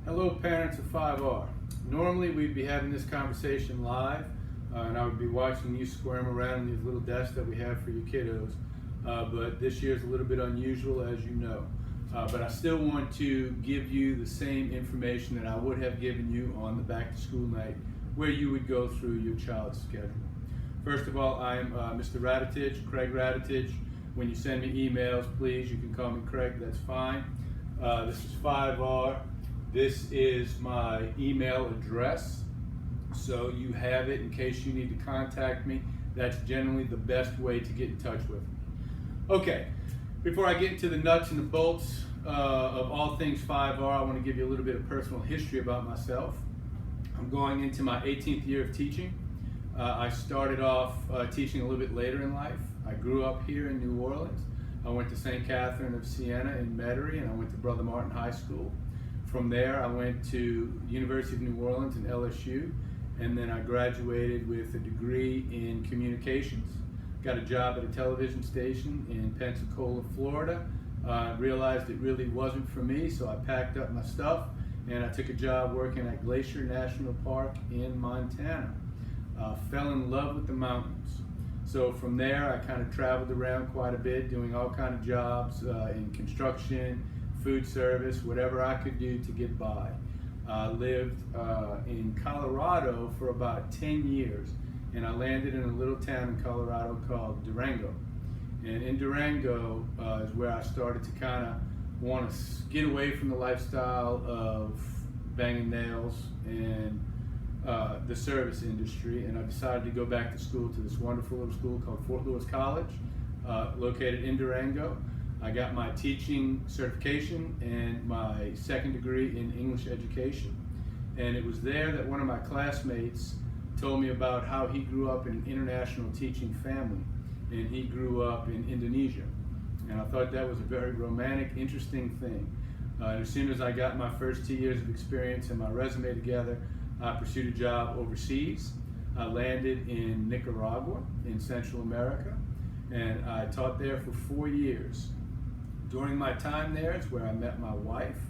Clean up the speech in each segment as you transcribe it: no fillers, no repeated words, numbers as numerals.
Hello, parents of 5R. Normally we'd be having this conversation live, and I would be watching you squirm around these little desks that we have for your kiddos, but this year is a little bit unusual, as you know. But I still want to give you the same information that I would have given you on the back to school night, where you would go through your child's schedule. First of all, I'm Mr. Raditich, Craig Raditich. When you send me emails, please, you can call me Craig, that's fine. This is 5R. This is my email address, so you have it in case you need to contact me. That's generally the best way to get in touch with me. Okay, before I get into the nuts and the bolts of all things 5R, I want to give you a little bit of personal history about myself. I'm going into my 18th year of teaching. I started off teaching a little bit later in life. I grew up here in New Orleans. I went to St. Catherine of Siena in Metairie, and I went to Brother Martin High School. From there, I went to University of New Orleans and LSU, and then I graduated with a degree in communications. Got a job at a television station in Pensacola, Florida. Realized it really wasn't for me, so I packed up my stuff and I took a job working at Glacier National Park in Montana. Fell in love with the mountains. So from there, I kind of traveled around quite a bit, doing all kinds of jobs in construction, food service, whatever I could do to get by. Lived in Colorado for about 10 years, and I landed in a little town in Colorado called Durango. And in Durango is where I started to kind of want to get away from the lifestyle of banging nails and the service industry, and I decided to go back to school to this wonderful little school called Fort Lewis College, located in Durango. I got my teaching certification and my second degree in English education. And it was there that one of my classmates told me about how he grew up in an international teaching family, and he grew up in Indonesia. And I thought that was a very romantic, interesting thing. As soon as I got my first 2 years of experience and my resume together, I pursued a job overseas. I landed in Nicaragua in Central America, and I taught there for 4 years. During my time there is where I met my wife.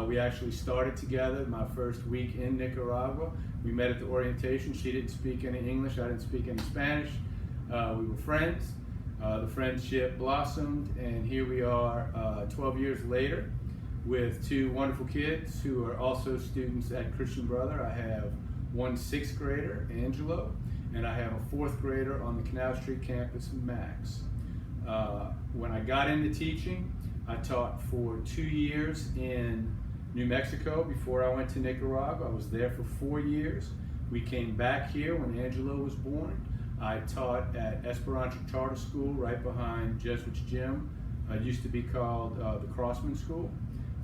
We actually started together my first week in Nicaragua. We met at the orientation. She didn't speak any English, I didn't speak any Spanish. We were friends. The friendship blossomed, and here we are 12 years later with two wonderful kids who are also students at Christian Brother. I have one 6th grader, Angelo, and I have a 4th grader on the Canal Street campus, Max. When I got into teaching, I taught for 2 years in New Mexico before I went to Nicaragua. I was there for 4 years. We came back here when Angelo was born. I taught at Esperanza Charter School right behind Jesuits Gym. It used to be called the Crossman School.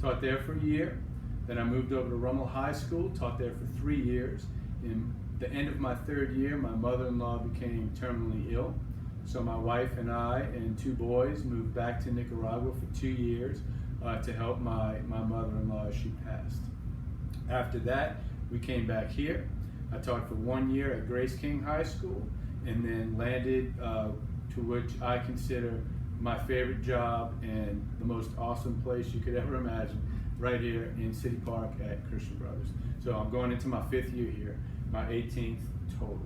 Taught there for a year. Then I moved over to Rummel High School, taught there for 3 years. In the end of my 3rd year, my mother-in-law became terminally ill. So my wife and I and 2 boys moved back to Nicaragua for 2 years to help my mother-in-law as she passed. After that, we came back here. I taught for 1 year at Grace King High School, and then landed to which I consider my favorite job and the most awesome place you could ever imagine, right here in City Park at Christian Brothers. So I'm going into my 5th year here, my 18th total.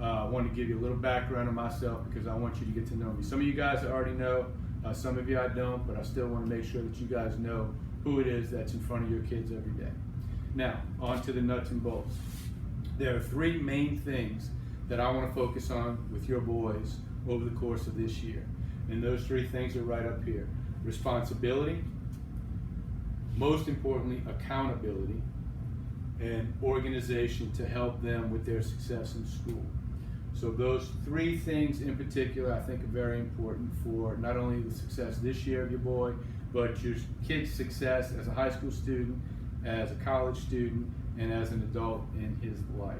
I want to give you a little background on myself because I want you to get to know me. Some of you guys I already know, some of you I don't, but I still want to make sure that you guys know who it is that's in front of your kids every day. Now, on to the nuts and bolts. There are 3 main things that I want to focus on with your boys over the course of this year. And those 3 things are right up here. Responsibility, most importantly, accountability, and organization to help them with their success in school. So those 3 things in particular I think are very important for not only the success this year of your boy, but your kid's success as a high school student, as a college student, and as an adult in his life.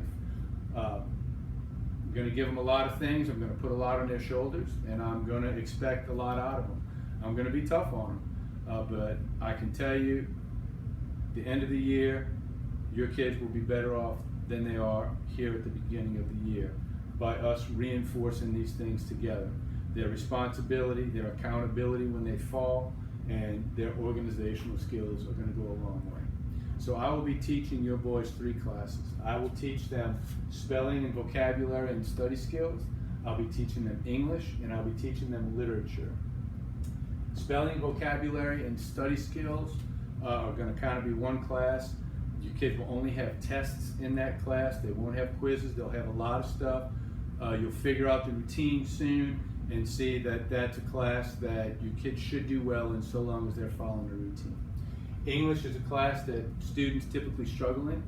I'm going to give them a lot of things. I'm going to put a lot on their shoulders, and I'm going to expect a lot out of them. I'm going to be tough on them, but I can tell you, the end of the year, your kids will be better off than they are here at the beginning of the year by us reinforcing these things together. Their responsibility, their accountability when they fall, and their organizational skills are going to go a long way. So I will be teaching your boys 3 classes. I will teach them spelling and vocabulary and study skills. I'll be teaching them English, and I'll be teaching them literature. Spelling, vocabulary, and study skills are going to kind of be one class. Your kids will only have tests in that class. They won't have quizzes. They'll have a lot of stuff. You'll figure out the routine soon and see that that's a class that your kids should do well in so long as they're following the routine. English is a class that students typically struggle in,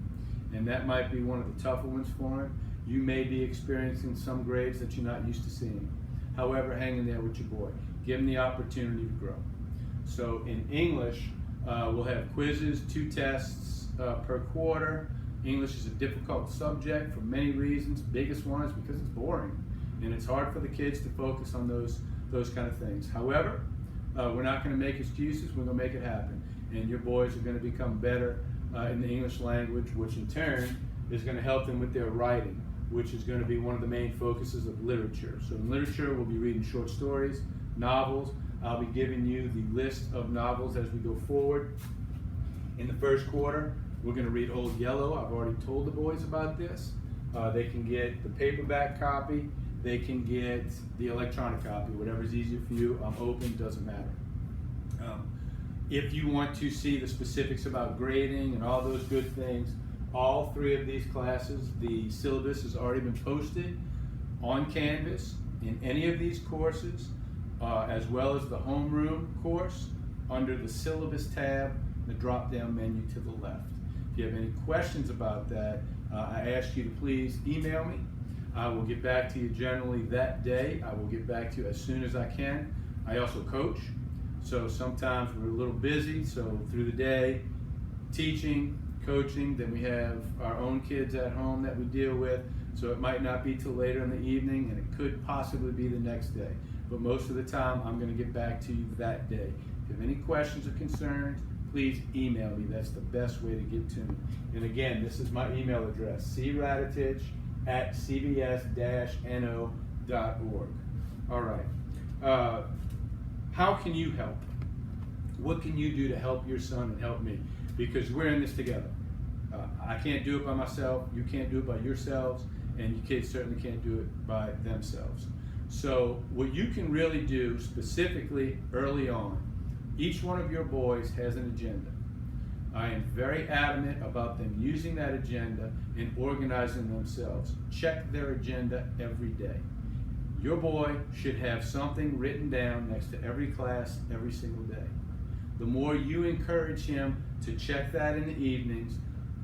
and that might be one of the tougher ones for them. You may be experiencing some grades that you're not used to seeing. However, hang in there with your boy. Give him the opportunity to grow. So in English, we'll have quizzes, 2 tests per quarter. English is a difficult subject for many reasons. Biggest one is because it's boring, and it's hard for the kids to focus on those kind of things. However, we're not going to make excuses. We're going to make it happen, and your boys are going to become better in the English language, which in turn is going to help them with their writing, which is going to be one of the main focuses of literature. So in literature, we'll be reading short stories, novels. I'll be giving you the list of novels as we go forward. In the first quarter, we're going to read Old Yellow. I've already told the boys about this. They can get the paperback copy. They can get the electronic copy, whatever's easier for you. I'm open, doesn't matter. If you want to see the specifics about grading and all those good things, all 3 of these classes, the syllabus has already been posted on Canvas in any of these courses, as well as the homeroom course under the syllabus tab, the drop-down menu to the left. If you have any questions about that, I ask you to please email me. I will get back to you generally that day. I will get back to you as soon as I can. I also coach, so sometimes we're a little busy, so through the day, teaching, coaching, then we have our own kids at home that we deal with, so it might not be till later in the evening, and it could possibly be the next day. But most of the time, I'm going to get back to you that day. If you have any questions or concerns, please email me. That's the best way to get to me. And again, this is my email address, cratitich@cbs-no.org. All right. How can you help? What can you do to help your son and help me? Because we're in this together. I can't do it by myself. You can't do it by yourselves. And your kids certainly can't do it by themselves. So what you can really do specifically early on, each one of your boys has an agenda. I am very adamant about them using that agenda and organizing themselves. Check their agenda every day. Your boy should have something written down next to every class every single day. The more you encourage him to check that in the evenings,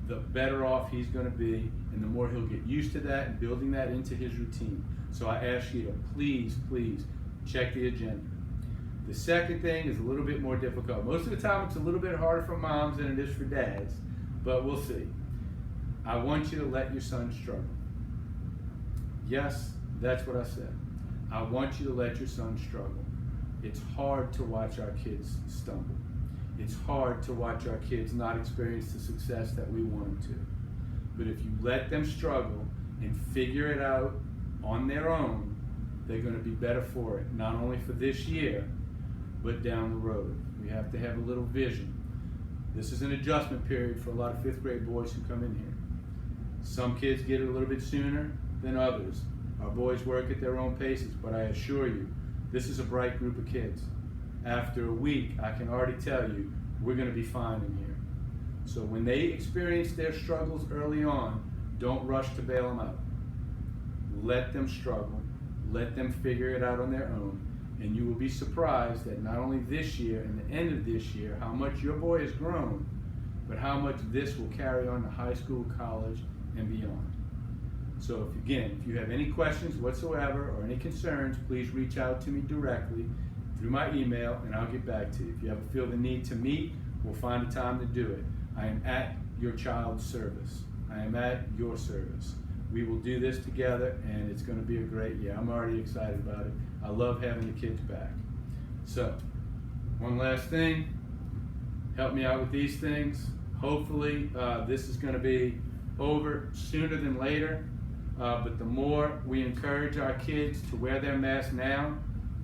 the better off he's going to be, and the more he'll get used to that and building that into his routine. So I ask you to please, please check the agenda. The second thing is a little bit more difficult. Most of the time it's a little bit harder for moms than it is for dads, but we'll see. I want you to let your son struggle. Yes, that's what I said. I want you to let your son struggle. It's hard to watch our kids stumble. It's hard to watch our kids not experience the success that we want them to. But if you let them struggle and figure it out on their own, they're going to be better for it, not only for this year, but down the road. We have to have a little vision. This is an adjustment period for a lot of 5th grade boys who come in here. Some kids get it a little bit sooner than others. Our boys work at their own paces, but I assure you, this is a bright group of kids. After a week, I can already tell you, we're going to be fine in here. So when they experience their struggles early on, don't rush to bail them out. Let them struggle. Let them figure it out on their own. And you will be surprised that not only this year and the end of this year, how much your boy has grown, but how much this will carry on to high school, college, and beyond. So if you have any questions whatsoever or any concerns, please reach out to me directly through my email, and I'll get back to you. If you ever feel the need to meet, we'll find a time to do it. I am at your child's service. I am at your service. We will do this together, and it's going to be a great year. I'm already excited about it. I love having the kids back. So, one last thing. Help me out with these things. Hopefully, this is going to be over sooner than later. But the more we encourage our kids to wear their masks now,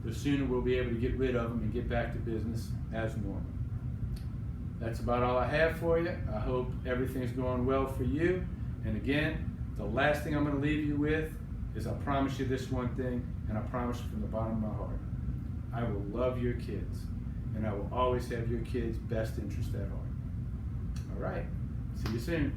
the sooner we'll be able to get rid of them and get back to business as normal. That's about all I have for you. I hope everything's going well for you. And again, the last thing I'm going to leave you with is I promise you this one thing, and I promise you from the bottom of my heart. I will love your kids, and I will always have your kids' best interest at heart. All right. See you soon.